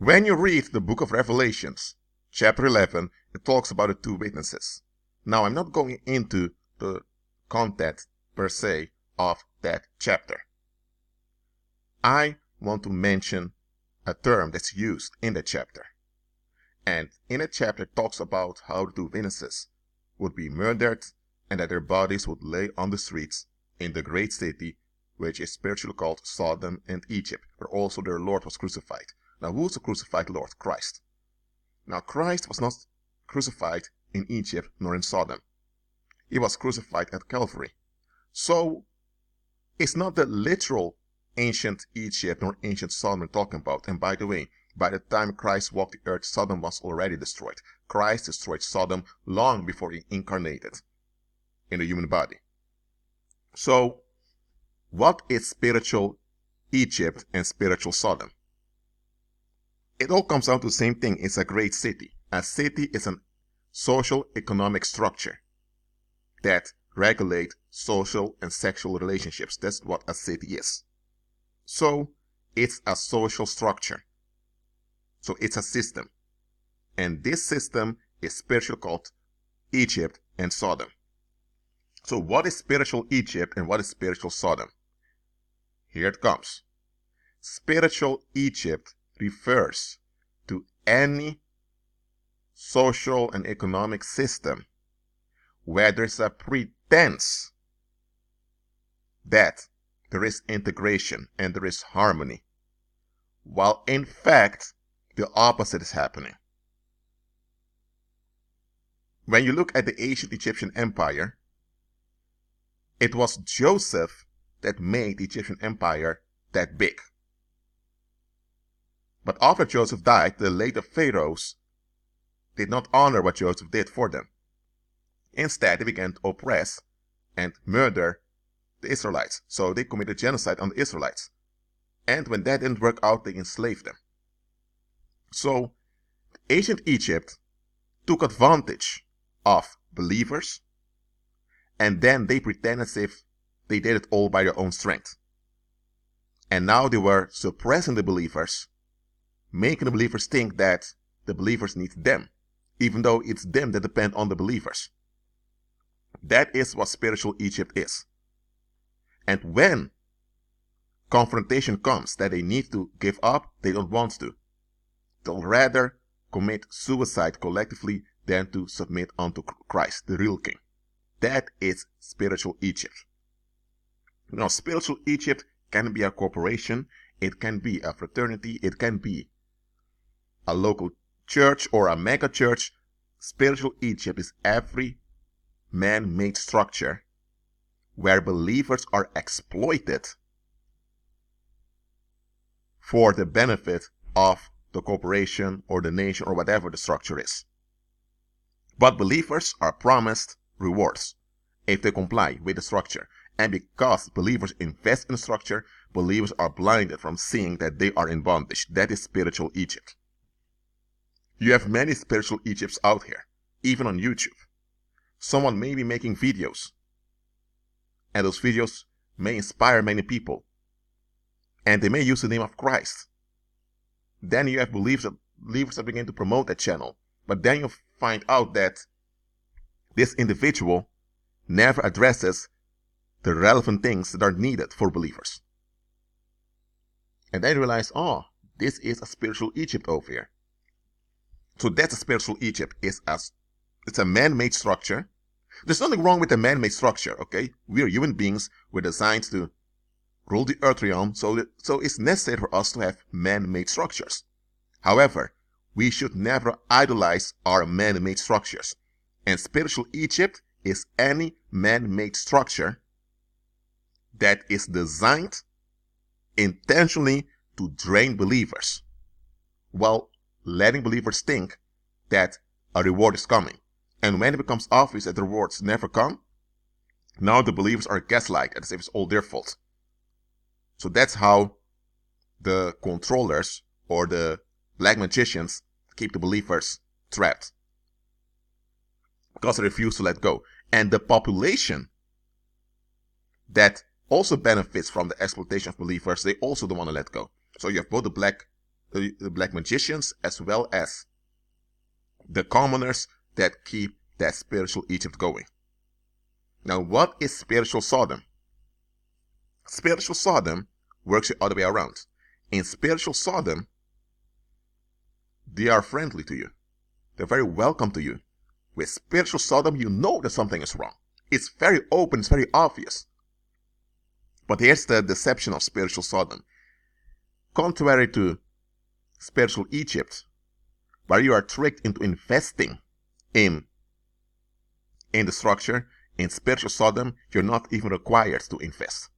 When you read the book of Revelations, chapter 11, it talks about the two witnesses. Now, I'm not going into the content per se of that chapter. I want to mention a term that's used in the chapter. And in the chapter it talks about how the two witnesses would be murdered and that their bodies would lay on the streets in the great city, which is spiritually called Sodom and Egypt, where also their Lord was crucified. Now, who is the crucified Lord? Christ. Now, Christ was not crucified in Egypt nor in Sodom. He was crucified at Calvary. So, it's not the literal ancient Egypt nor ancient Sodom we're talking about. And by the way, by the time Christ walked the earth, Sodom was already destroyed. Christ destroyed Sodom long before he incarnated in a human body. So, what is spiritual Egypt and spiritual Sodom? It all comes down to the same thing. It's a great city. A city is a social economic structure that regulates social and sexual relationships. That's what a city is. So, it's a social structure. So, it's a system. And this system is spiritually called Egypt and Sodom. So, what is spiritual Egypt and what is spiritual Sodom? Here it comes. Spiritual Egypt refers to any social and economic system where there's a pretense that there is integration and there is harmony, while in fact the opposite is happening. When you look at the ancient Egyptian empire, it was Joseph that made the Egyptian empire that big. But after Joseph died, the later pharaohs did not honor what Joseph did for them. Instead, they began to oppress and murder the Israelites. So they committed genocide on the Israelites. And when that didn't work out, they enslaved them. So ancient Egypt took advantage of believers, and then they pretended as if they did it all by their own strength. And now they were suppressing the believers, making the believers think that the believers need them, even though it's them that depend on the believers. That is what spiritual Egypt is. And when confrontation comes that they need to give up, they don't want to. They'll rather commit suicide collectively than to submit unto Christ, the real king. That is spiritual Egypt. Now, spiritual Egypt can be a corporation, it can be a fraternity, it can be a local church or a mega church. Spiritual Egypt is every man-made structure where believers are exploited for the benefit of the corporation or the nation or whatever the structure is. But believers are promised rewards if they comply with the structure. And because believers invest in the structure, believers are blinded from seeing that they are in bondage. That is spiritual Egypt. You have many spiritual Egypts out here, even on YouTube. Someone may be making videos, and those videos may inspire many people, and they may use the name of Christ. Then you have believers that begin to promote that channel, but then you find out that this individual never addresses the relevant things that are needed for believers. And then you realize, oh, this is a spiritual Egypt over here. So that's a spiritual Egypt. It's a man-made structure. There's nothing wrong with a man-made structure, okay? We are human beings. We're designed to rule the earth realm, so it's necessary for us to have man-made structures. However, we should never idolize our man-made structures. And spiritual Egypt is any man-made structure that is designed intentionally to drain believers, while letting believers think that a reward is coming. And when it becomes obvious that the rewards never come, now the believers are gaslighted as if it's all their fault. So that's how the controllers or the black magicians keep the believers trapped, because they refuse to let go. And the population that also benefits from the exploitation of believers, they also don't want to let go. So you have both the black the black magicians as well as the commoners that keep that spiritual Egypt going. Now, what is spiritual Sodom? Spiritual Sodom works the other way around. In spiritual Sodom, they are friendly to you. They're very welcome to you. With spiritual Sodom, you know that something is wrong. It's very open, it's very obvious. But here's the deception of spiritual Sodom. Contrary to spiritual Egypt, where you are tricked into investing in the structure, in spiritual Sodom, you're not even required to invest.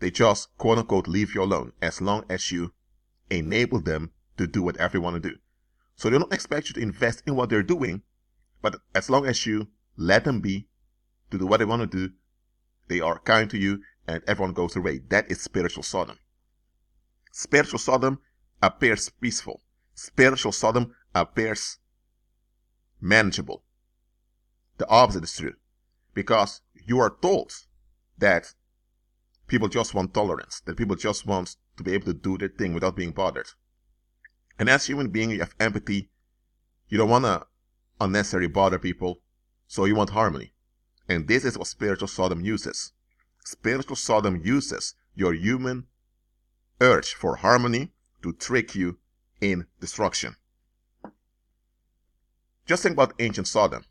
They just, quote unquote, leave you alone as long as you enable them to do whatever they want to do. So they don't expect you to invest in what they're doing, but as long as you let them be, to do what they want to do, they are kind to you and everyone goes away. That is spiritual Sodom. Spiritual Sodom appears peaceful. Spiritual Sodom appears manageable. The opposite is true. Because you are told that people just want tolerance, that people just want to be able to do their thing without being bothered. And as a human being, you have empathy. You don't want to unnecessarily bother people, so you want harmony. And this is what spiritual Sodom uses. Spiritual Sodom uses your human urge for harmony to trick you in destruction. Just think about ancient Sodom.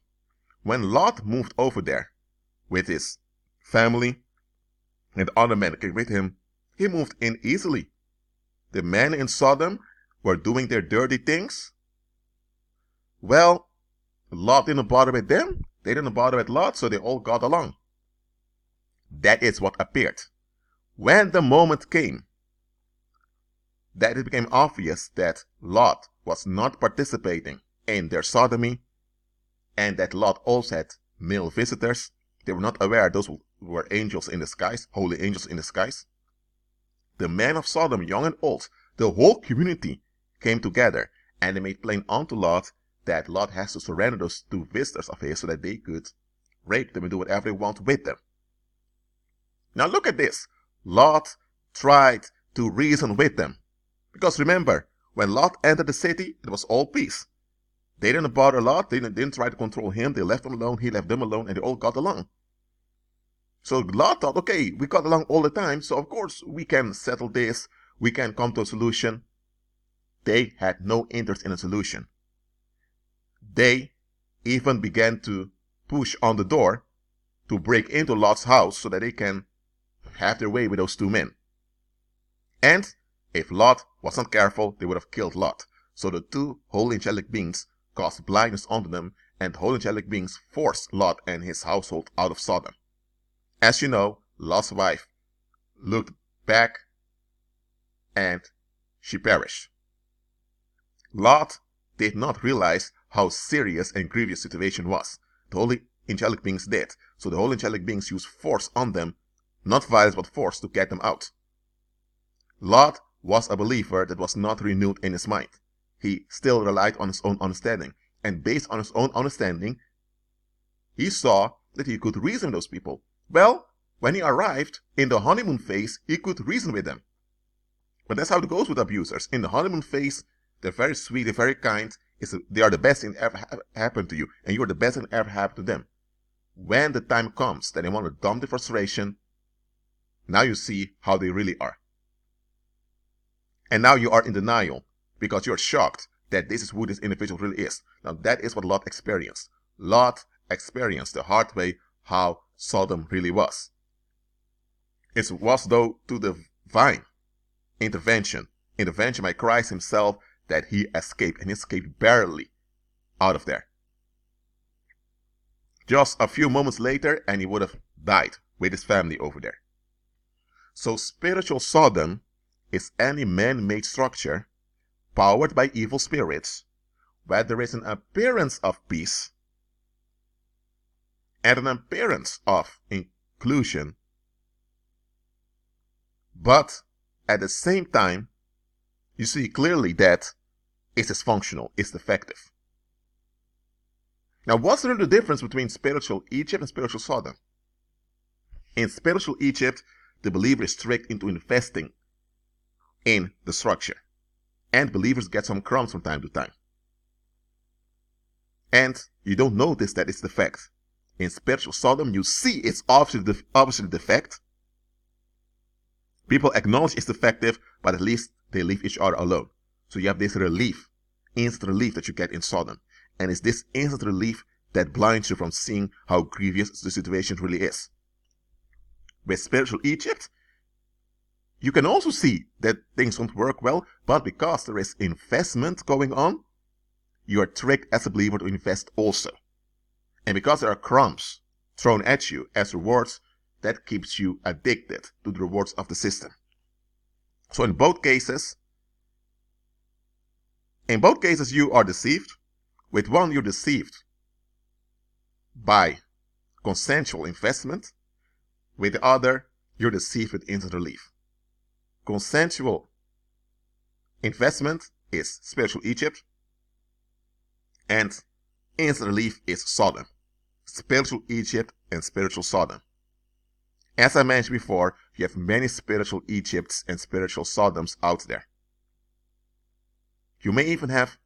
When Lot moved over there with his family and other men came with him, he moved in easily. The men in Sodom were doing their dirty things. Well, Lot didn't bother with them. They didn't bother with Lot, so they all got along. That is what appeared. When the moment came that it became obvious that Lot was not participating in their sodomy, and that Lot also had male visitors, they were not aware those were angels in disguise, holy angels in disguise. The men of Sodom, young and old, the whole community came together, and they made plain unto Lot that Lot has to surrender those two visitors of his so that they could rape them and do whatever they want with them. Now look at this. Lot tried to reason with them. Because remember, when Lot entered the city, it was all peace. They didn't bother Lot, they didn't try to control him, they left him alone, he left them alone, and they all got along. So Lot thought, okay, we got along all the time, so of course we can settle this, we can come to a solution. They had no interest in a solution. They even began to push on the door to break into Lot's house so that they can have their way with those two men. And if Lot was not careful, they would have killed Lot. So the two holy angelic beings caused blindness onto them, and holy angelic beings forced Lot and his household out of Sodom. As you know, Lot's wife looked back and she perished. Lot did not realize how serious and grievous the situation was. The holy angelic beings did. So the holy angelic beings used force on them, not violence but force, to get them out. Lot was a believer that was not renewed in his mind. He still relied on his own understanding. And based on his own understanding, he saw that he could reason with those people. Well, when he arrived in the honeymoon phase, he could reason with them. But that's how it goes with abusers. In the honeymoon phase, they're very sweet, they're very kind. They are the best thing that ever happened to you, and you are the best thing that ever happened to them. When the time comes that they want to dump the frustration, now you see how they really are. And now you are in denial because you're shocked that this is who this individual really is. Now that is what Lot experienced. Lot experienced the hard way how Sodom really was. It was though to the divine intervention by Christ himself, that he escaped, and he escaped barely out of there. Just a few moments later, and he would have died with his family over there. So spiritual Sodom is any man-made structure powered by evil spirits, where there is an appearance of peace and an appearance of inclusion, but at the same time, you see clearly that it's dysfunctional, it's defective. Now, what's really the difference between spiritual Egypt and spiritual Sodom? In spiritual Egypt, the believer is tricked into investing in the structure. And believers get some crumbs from time to time. And you don't notice that it's defect. In spiritual Sodom, you see it's obviously defect. People acknowledge it's defective, but at least they leave each other alone. So you have this relief, instant relief that you get in Sodom. And it's this instant relief that blinds you from seeing how grievous the situation really is. With spiritual Egypt, you can also see that things don't work well, but because there is investment going on, you are tricked as a believer to invest also. And because there are crumbs thrown at you as rewards, that keeps you addicted to the rewards of the system. So in both cases you are deceived. With one, you're deceived by consensual investment. With the other, you're deceived with instant relief. Consensual investment is spiritual Egypt, and instant relief is Sodom. Spiritual Egypt and spiritual Sodom. As I mentioned before, you have many spiritual Egypts and spiritual Sodoms out there. You may even have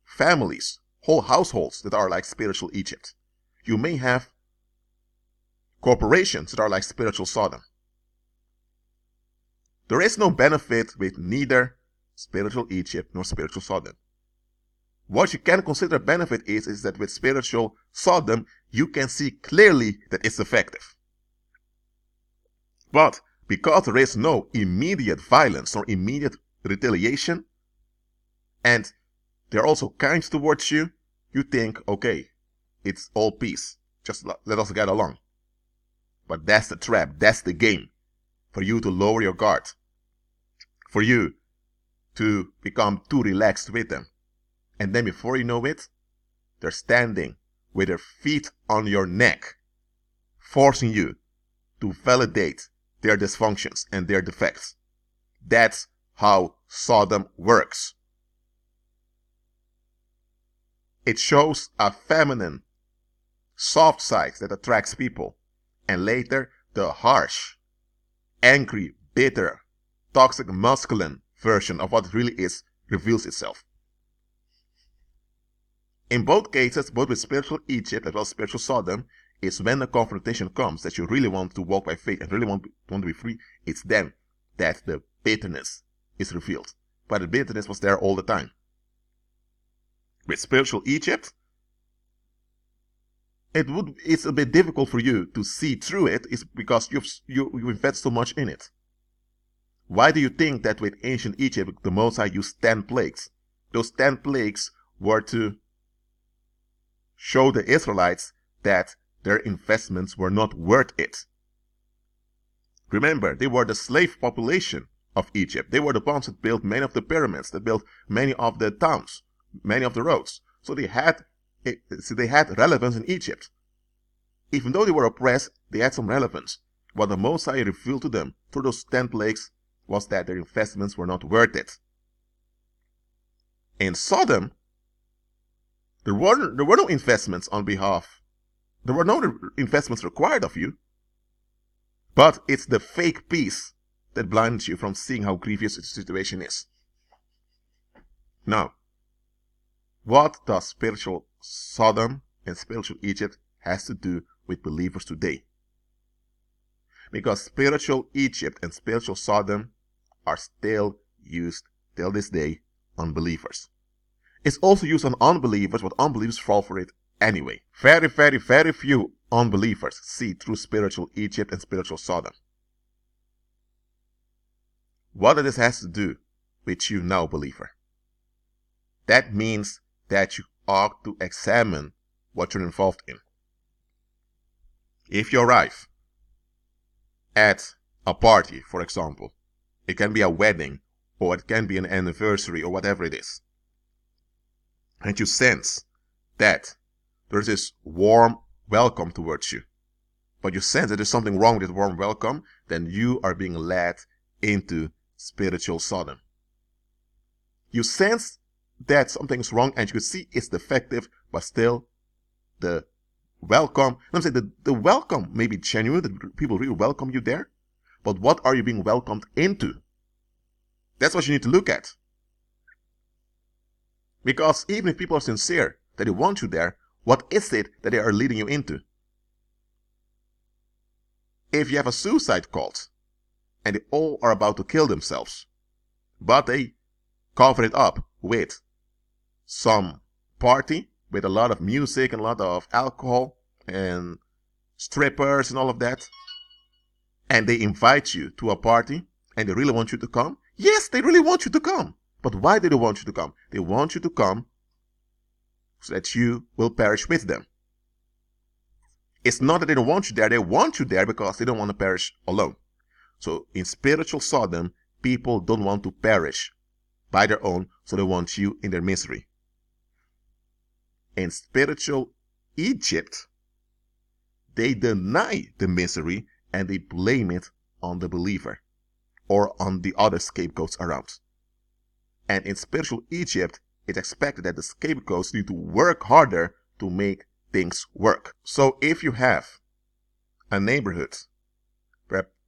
families, whole households that are like spiritual Egypt. You may have corporations that are like spiritual Sodom. There is no benefit with neither spiritual Egypt nor spiritual Sodom. What you can consider a benefit is that with spiritual Sodom, you can see clearly that it's effective. But because there is no immediate violence or immediate retaliation, and they're also kind towards you, you think, okay, it's all peace. Just let us get along. But that's the trap. That's the game. For you to lower your guard. For you to become too relaxed with them. And then before you know it, they're standing with their feet on your neck, forcing you to validate their dysfunctions and their defects. That's how Sodom works. It shows a feminine, soft side that attracts people, and later the harsh, angry, bitter, toxic, masculine version of what it really is reveals itself. In both cases, both with spiritual Egypt as well as spiritual Sodom, is when the confrontation comes that you really want to walk by faith and really want to be free, it's then that the bitterness is revealed. But the bitterness was there all the time. With spiritual Egypt, it's a bit difficult for you to see through it, is because you invest so much in it. Why do you think that with ancient Egypt, the Most High used 10 plagues? Those 10 plagues were to show the Israelites that their investments were not worth it. Remember, they were the slave population of Egypt. They were the ones that built many of the pyramids, that built many of the towns, many of the roads. So they had relevance in Egypt. Even though they were oppressed, they had some relevance. What the Most High revealed to them through those 10 plagues was that their investments were not worth it. In Sodom, there were no investments on behalf. There were no investments required of you. But it's the fake peace that blinds you from seeing how grievous the situation is. Now, what does spiritual Sodom and spiritual Egypt has to do with believers today? Because spiritual Egypt and spiritual Sodom are still used till this day on believers. It's also used on unbelievers, but unbelievers fall for it anyway. Very, very, very few unbelievers see through spiritual Egypt and spiritual Sodom. What this has to do with you now, believer? That means that you ought to examine what you're involved in. If you arrive at a party, for example, it can be a wedding, or it can be an anniversary, or whatever it is, and you sense that there's this warm welcome towards you, but you sense that there's something wrong with this warm welcome, then you are being led into spiritual Sodom. You sense that something's wrong and you can see it's defective, but still the welcome, I'm saying the welcome may be genuine, that people really welcome you there, but what are you being welcomed into? That's what you need to look at. Because even if people are sincere that they want you there, what is it that they are leading you into? If you have a suicide cult and they all are about to kill themselves, but they cover it up with some party, with a lot of music and a lot of alcohol and strippers and all of that, and they invite you to a party and they really want you to come, yes, they really want you to come. But why do they want you to come? They want you to come so that you will perish with them. It's not that they don't want you there. They want you there because they don't want to perish alone. So in spiritual Sodom, people don't want to perish by their own, so they want you in their misery. In spiritual Egypt, they deny the misery and they blame it on the believer or on the other scapegoats around. And in spiritual Egypt, it's expected that the scapegoats need to work harder to make things work. So if you have a neighborhood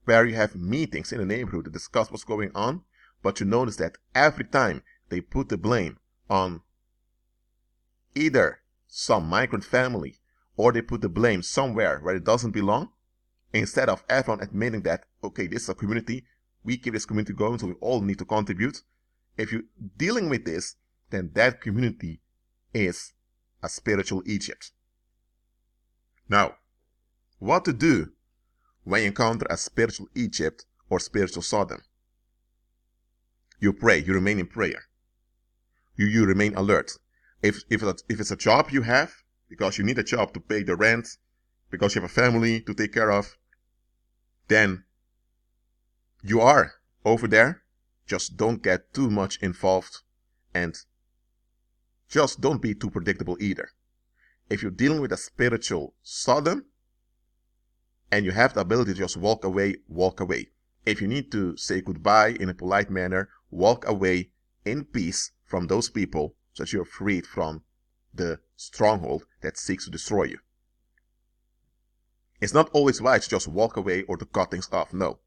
where you have meetings in the neighborhood to discuss what's going on, but you notice that every time they put the blame on either some migrant family or they put the blame somewhere where it doesn't belong, instead of everyone admitting that, okay, this is a community, we keep this community going, so we all need to contribute. If you're dealing with this, then that community is a spiritual Egypt. Now, what to do when you encounter a spiritual Egypt or spiritual Sodom? You pray, you remain in prayer. You remain alert. If it's a job you have, because you need a job to pay the rent, because you have a family to take care of, then you are over there. Just don't get too much involved and just don't be too predictable either. If you're dealing with a spiritual Sodom and you have the ability to just walk away, walk away. If you need to say goodbye in a polite manner, walk away in peace from those people so that you're freed from the stronghold that seeks to destroy you. It's not always wise to just walk away or to cut things off, no.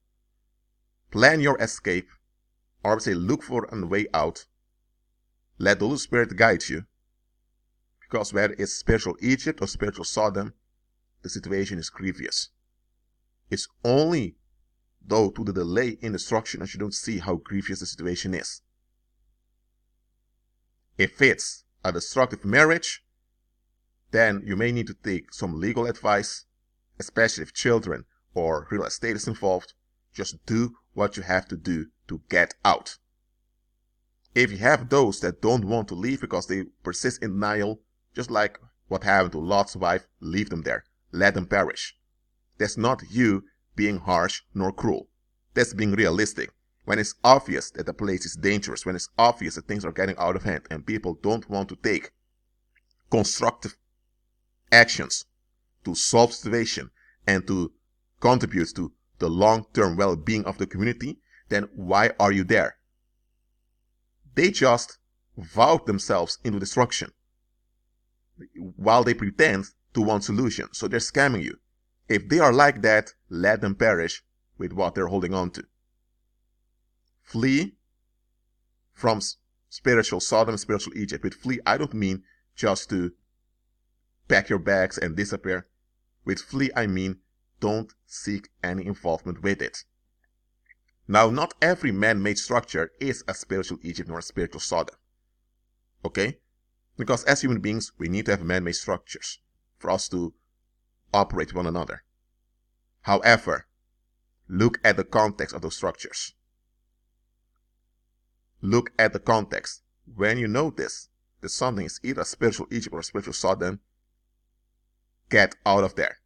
Plan your escape, or I would say look for a way out. Let the Holy Spirit guide you. Because whether it's spiritual Egypt or spiritual Sodom, the situation is grievous. It's only though to the delay in destruction that you don't see how grievous the situation is. If it's a destructive marriage, then you may need to take some legal advice, especially if children or real estate is involved. Just do what you have to do to get out. If you have those that don't want to leave because they persist in denial, just like what happened to Lot's wife, leave them there. Let them perish. That's not you being harsh nor cruel. That's being realistic. When it's obvious that the place is dangerous, when it's obvious that things are getting out of hand and people don't want to take constructive actions to solve the situation and to contribute to the long-term well-being of the community, then why are you there? They just vowed themselves into destruction while they pretend to want solution. So they're scamming you. If they are like that, let them perish with what they're holding on to. Flee from spiritual Sodom, spiritual Egypt. With flee, I don't mean just to pack your bags and disappear. With flee, I mean don't seek any involvement with it. Now, not every man-made structure is a spiritual Egypt nor a spiritual Sodom. Okay? Because as human beings, we need to have man-made structures for us to operate with one another. However, look at the context of those structures. Look at the context. When you notice that something is either a spiritual Egypt or a spiritual Sodom, get out of there.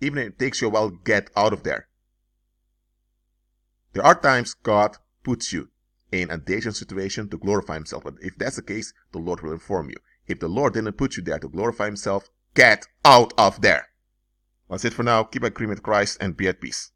Even if it takes you a while, get out of there. There are times God puts you in a dangerous situation to glorify himself. But if that's the case, the Lord will inform you. If the Lord didn't put you there to glorify himself, get out of there. That's it for now. Keep agreeing with Christ and be at peace.